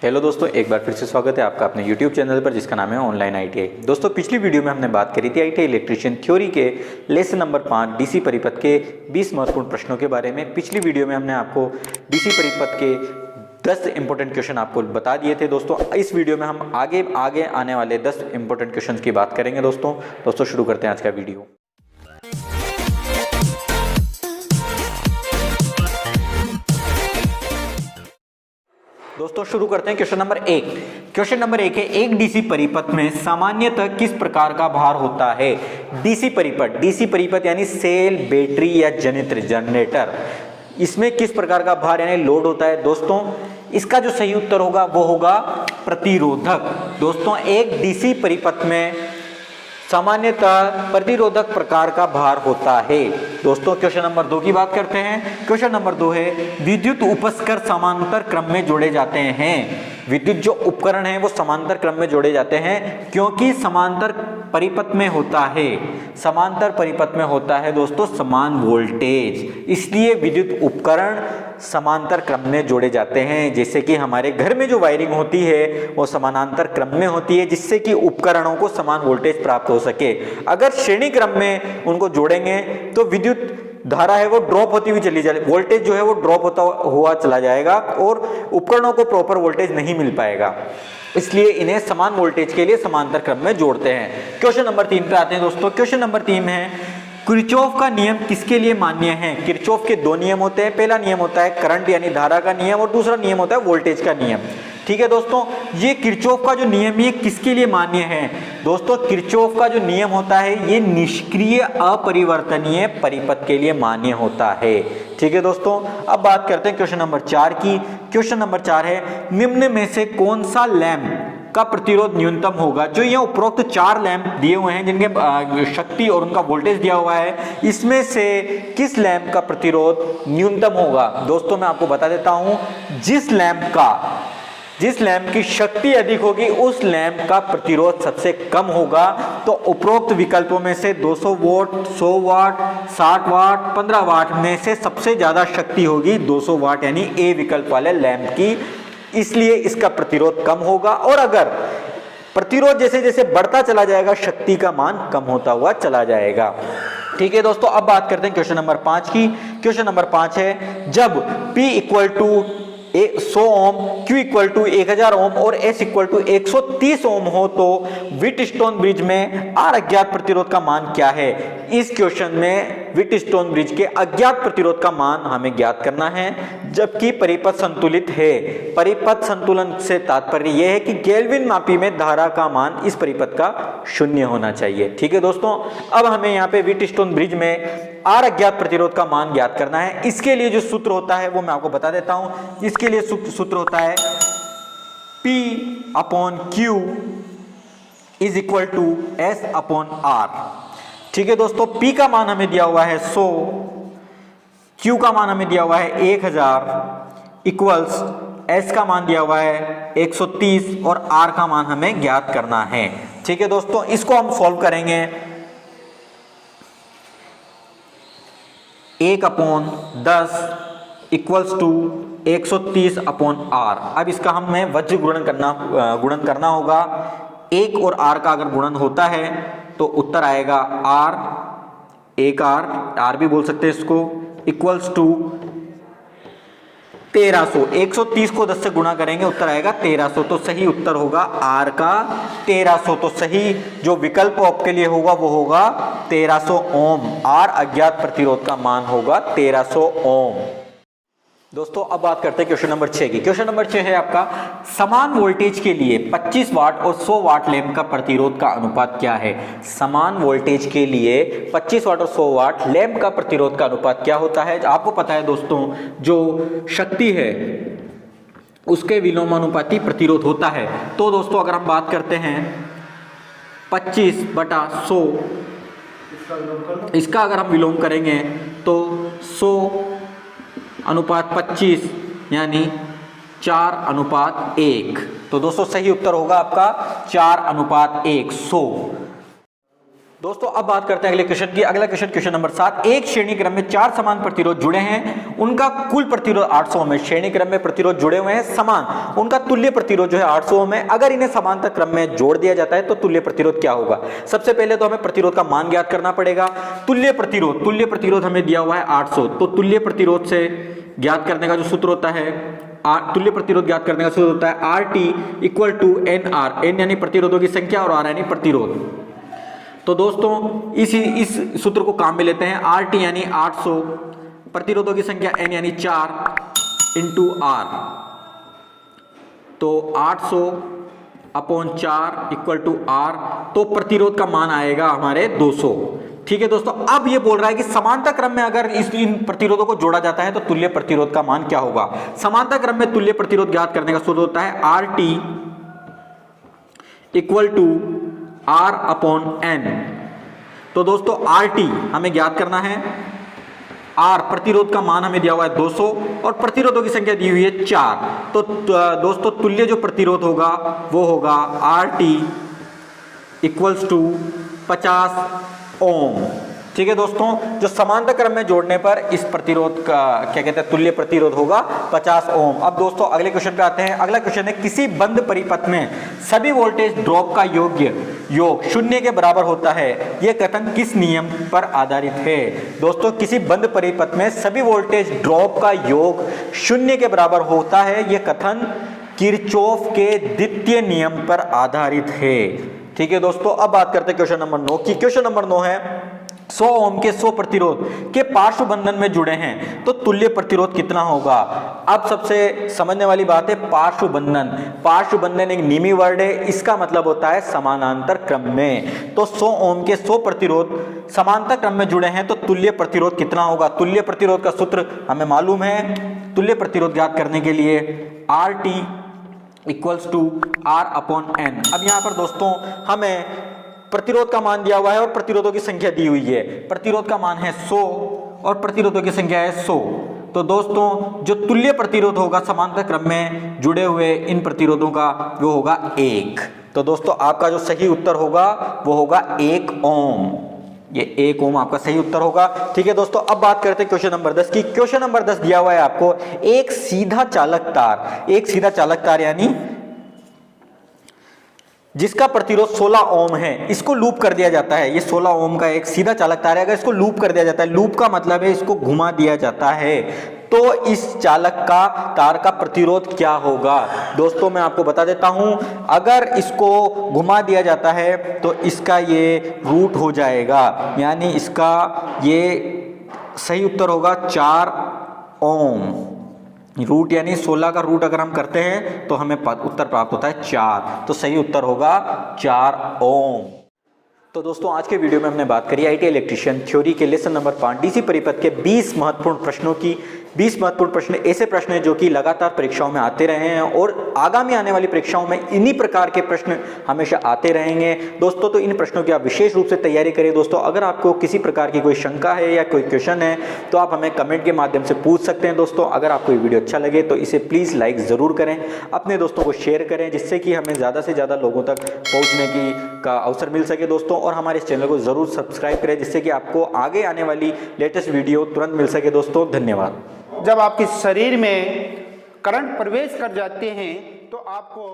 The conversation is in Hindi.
हेलो दोस्तों, एक बार फिर से स्वागत है आपका अपने YouTube चैनल पर जिसका नाम है ऑनलाइन ITI। दोस्तों, पिछली वीडियो में हमने बात करी थी ITI इलेक्ट्रीशियन थ्योरी के लेसन नंबर 5 डीसी परिपथ के 20 महत्वपूर्ण प्रश्नों के बारे में। पिछली वीडियो में हमने आपको डीसी परिपथ के 10 इंपॉर्टेंट क्वेश्चन आपको बता दिए थे। दोस्तों, इस वीडियो में हम आगे आने वाले 10 इंपॉर्टेंट क्वेश्चन की बात करेंगे। दोस्तों शुरू करते हैं आज का वीडियो। दोस्तों शुरू करते हैं क्वेश्चन नंबर 1। क्वेश्चन नंबर 1 है, एक डीसी परिपथ में सामान्यतः किस प्रकार का भार होता है? डीसी परिपथ यानी सेल, बैटरी या जनरेटर, इसमें किस प्रकार का भार यानी लोड होता है? दोस्तों इसका जो सही उत्तर होगा वो होगा प्रतिरोधक। दोस्तों एक डीसी परिपथ में सामान्यतः प्रतिरोधक प्रकार का भार होता है। दोस्तों क्वेश्चन नंबर 2 की बात करते हैं। क्वेश्चन नंबर 2 है, विद्युत उपस्कर समांतर क्रम में जोड़े जाते हैं। विद्युत जो उपकरण है वो समांतर क्रम में जोड़े जाते हैं क्योंकि समांतर परिपथ में होता है दोस्तों समान वोल्टेज, इसलिए विद्युत उपकरण समांतर क्रम में जोड़े जाते हैं। जैसे कि हमारे घर में जो वायरिंग होती है वो समानांतर क्रम में होती है जिससे कि उपकरणों को समान वोल्टेज प्राप्त हो सके। अगर श्रेणी क्रम में उनको जोड़ेंगे तो विद्युत धारा है वो ड्रॉप होती हुई चली जाएगी, वोल्टेज जो है वो ड्रॉप होता हुआ चला जाएगा और उपकरणों को प्रॉपर वोल्टेज नहीं मिल पाएगा, इसलिए इन्हें समान वोल्टेज के लिए समांतर क्रम में जोड़ते हैं। क्वेश्चन नंबर 3 पे आते हैं दोस्तों। क्वेश्चन नंबर 3 है, किरचॉफ का नियम किसके लिए मान्य है? किरचॉफ के 2 नियम होते हैं। पहला नियम होता है करंट यानी धारा का नियम और दूसरा नियम होता है वोल्टेज का नियम। ठीक है दोस्तों, ये किरचॉफ का जो नियम ये किसके लिए मान्य है? दोस्तों किरचॉफ का जो नियम होता है ये निष्क्रिय अपरिवर्तनीय परिपथ के लिए मान्य होता है। ठीक है दोस्तों, अब बात करते हैं क्वेश्चन नंबर 4 की। क्वेश्चन नंबर 4 है, निम्न में से कौन सा लैंप का प्रतिरोध न्यूनतम होगा? जो ये उपरोक्त 4 लैंप दिए हुए हैं जिनके शक्ति और उनका वोल्टेज दिया हुआ है, इसमें से किस लैंप का प्रतिरोध न्यूनतम होगा? दोस्तों मैं आपको बता देता हूं, जिस लैंप की शक्ति अधिक होगी उस लैंप का प्रतिरोध सबसे कम होगा। तो उपरोक्त विकल्पों में से 200 वोल्ट, 100 वाट, 60 वाट, 15 वाट में से सबसे ज्यादा शक्ति होगी 200 वाट यानी ए विकल्प वाले लैंप की, इसलिए इसका प्रतिरोध कम होगा। और अगर प्रतिरोध जैसे जैसे बढ़ता चला जाएगा शक्ति का मान कम होता हुआ चला जाएगा। ठीक है दोस्तों, अब बात करते हैं क्वेश्चन नंबर 5 की। क्वेश्चन नंबर 5 है, जब P equal to 100 ohm, Q equal to 1000 ohm और S इक्वल टू 130 ओम हो तो व्हीटस्टोन ब्रिज में R अज्ञात प्रतिरोध का मान क्या है? इस क्वेश्चन में व्हीटस्टोन ब्रिज के अज्ञात प्रतिरोध का मान हमें ज्ञात करना है जबकि परिपथ संतुलित है। परिपथ संतुलन से तात्पर्य यह है कि केल्विन मापी में धारा का मान इस परिपथ का 0 होना चाहिए। ठीक है दोस्तों, अब हमें यहाँ पे व्हीटस्टोन ब्रिज में R अज्ञात प्रतिरोध का मान ज्ञात करना है। इसके लिए जो सूत्र होता है वो मैं आपको बता देता हूं। इसके लिए सूत्र होता है P upon Q is equal to S upon R। ठीक है दोस्तों, P का मान हमें दिया हुआ है 100, Q का मान हमें दिया हुआ है 1000 इक्वल्स S का मान दिया हुआ है 130 और R का मान हमें ज्ञात करना है। ठीक है दोस्तों, इसको हम सॉल्व करेंगे। 1 upon 10 equals to 130 upon R। अब इसका हमें वज्र गुणन करना होगा। 1 और R का अगर गुणन होता है तो उत्तर आएगा R, 1R भी बोल सकते हैं इसको, इक्वल्स टू 1300। 130 को 10 से गुणा करेंगे उत्तर आएगा 1300, तो सही उत्तर होगा R का 1300। तो सही जो विकल्प आपके लिए होगा वो होगा 1300 ओम। R अज्ञात प्रतिरोध का मान होगा 1300 ओम। दोस्तों अब बात करते हैं क्वेश्चन नंबर 6 की। क्वेश्चन नंबर 6 है आपका, समान वोल्टेज के लिए 25 वाट और 100 वाट लैंप का प्रतिरोध का अनुपात क्या है? समान वोल्टेज के लिए 25 वाट और 100 वाट लैंप का प्रतिरोध का अनुपात क्या होता है? आपको पता है दोस्तों, जो शक्ति है उसके विलोमानुपाती प्रतिरोध होता है। तो दोस्तों अगर हम बात करते हैं 25/100, इसका अगर हम विलोम करेंगे तो 100 अनुपात 25 यानी 4:1। तो दोस्तों सही उत्तर होगा आपका 4:1 100। दोस्तों अब बात करते हैं अगले क्वेश्चन की। अगला क्वेश्चन, क्वेश्चन नंबर 7। एक श्रेणी क्रम में 4 समान प्रतिरोध जुड़े हैं, उनका कुल प्रतिरोध 800 ओम है। श्रेणी क्रम में प्रतिरोध जुड़े हुए हैं समान, उनका तुल्य प्रतिरोध जो है 800 ओम है। अगर इन्हें समांतर क्रम में जोड़ दिया जाता है तो तुल्य प्रतिरोध क्या होगा? सबसे पहले तो हमें प्रतिरोध का मान ज्ञात करना पड़ेगा। तुल्य प्रतिरोध हमें दिया हुआ है 800, तो तुल्य प्रतिरोध से ज्ञात करने का जो सूत्र होता है, तुल्य प्रतिरोध ज्ञात करने का सूत्र होता है RT equal to NR, N यानी प्रतिरोधों की संख्या और R यानी प्रतिरोध। तो दोस्तों इस सूत्र को काम में लेते हैं। RT यानी 800, प्रतिरोधों की संख्या N यानी 4 इंटू R, तो 800 अपॉन 4 इक्वल टू R, तो प्रतिरोध का मान आएगा हमारे 200। ठीक है दोस्तों, अब ये बोल रहा है कि समांतर क्रम में अगर इन प्रतिरोधों को जोड़ा जाता है तो तुल्य प्रतिरोध का मान क्या होगा? समांतर क्रम में तुल्य प्रतिरोध ज्ञात करने का सूत्र होता है RT equal to R upon N। तो दोस्तों RT हमें ज्ञात करना है, R प्रतिरोध का मान हमें दिया हुआ है 200 और प्रतिरोधों की संख्या दी हुई है 4। तो दोस्तों तुल्य जो प्रतिरोध होगा वो होगा RT इक्वल्स टू 50 ओम। ठीक है दोस्तों, जो समांतर क्रम में जोड़ने पर इस प्रतिरोध का क्या कहते हैं, तुल्य प्रतिरोध होगा 50 ओम। अब दोस्तों अगले क्वेश्चन पे आते हैं। अगला क्वेश्चन है, किसी बंद परिपथ में सभी वोल्टेज ड्रॉप का योग 0 के बराबर होता है, यह कथन किस नियम पर आधारित है? दोस्तों किसी बंद परिपथ में सभी वोल्टेज ड्रॉप का योग 0 के बराबर होता है, यह कथन किरचॉफ के द्वितीय नियम पर आधारित है। ठीक है दोस्तों, अब बात करते हैं क्वेश्चन नंबर 9 की। क्वेश्चन नंबर 9 है, 100 ओम के 100 प्रतिरोध के पार्श्व बंधन में जुड़े हैं तो तुल्य प्रतिरोध कितना होगा? अब सबसे समझने वाली बात है पार्श्व बंधन। पार्श्व बंधन एक निमी वर्ड है, इसका मतलब होता है समानांतर क्रम में। तो 100 ओम के 100 प्रतिरोध समांतर क्रम में जुड़े हैं तो तुल्य प्रतिरोध कितना होगा? तुल्य प्रतिरोध का सूत्र हमें मालूम है। तुल्य प्रतिरोध ज्ञात करने के लिए RT equals to R upon N। अब यहाँ पर दोस्तों हमें प्रतिरोध का मान दिया हुआ है और प्रतिरोधों की संख्या दी हुई है। प्रतिरोध का मान है 100 और प्रतिरोधों की संख्या है 100। तो दोस्तों जो तुल्य प्रतिरोध होगा समांतर क्रम में जुड़े हुए इन प्रतिरोधों का वो होगा 1। तो दोस्तों आपका जो सही उत्तर होगा वो होगा 1 ओम। ये 1 ओम आपका सही उत्तर होगा। ठीक है दोस्तों, अब बात करते हैं क्वेश्चन नंबर 10 की। क्वेश्चन नंबर 10 दिया हुआ है आपको, एक सीधा चालक तार यानी जिसका प्रतिरोध 16 ओम है, इसको लूप कर दिया जाता है। ये 16 ओम का एक सीधा चालक तार है, अगर इसको लूप कर दिया जाता है, लूप का मतलब है इसको घुमा दिया जाता है, तो इस चालक का तार का प्रतिरोध क्या होगा? दोस्तों मैं आपको बता देता हूं, अगर इसको घुमा दिया जाता है तो इसका ये रूट हो जाएगा, यानी इसका ये सही उत्तर होगा 4 ओम। रूट यानी 16 का रूट अगर हम करते हैं तो हमें उत्तर प्राप्त होता है 4, तो सही उत्तर होगा 4 ओम। तो दोस्तों आज के वीडियो में हमने बात करी आईटी इलेक्ट्रीशियन थ्योरी के लेसन नंबर 5 डीसी परिपथ के 20 महत्वपूर्ण प्रश्नों की। 20 महत्वपूर्ण प्रश्न ऐसे प्रश्न हैं जो कि लगातार परीक्षाओं में आते रहे हैं और आगामी आने वाली परीक्षाओं में इन्हीं प्रकार के प्रश्न हमेशा आते रहेंगे दोस्तों। तो इन प्रश्नों की आप विशेष रूप से तैयारी करें दोस्तों। अगर आपको किसी प्रकार की कोई शंका है या कोई क्वेश्चन है तो आप हमें कमेंट के माध्यम से पूछ सकते हैं दोस्तों। अगर आपको ये वीडियो अच्छा लगे तो इसे प्लीज़ लाइक ज़रूर करें, अपने दोस्तों को शेयर करें, जिससे कि हमें ज़्यादा से ज़्यादा लोगों तक पहुँचने का अवसर मिल सके दोस्तों। और हमारे इस चैनल को ज़रूर सब्सक्राइब करें, जिससे कि आपको आगे आने वाली लेटेस्ट वीडियो तुरंत मिल सके दोस्तों। धन्यवाद। जब आपके शरीर में करंट प्रवेश कर जाते हैं तो आपको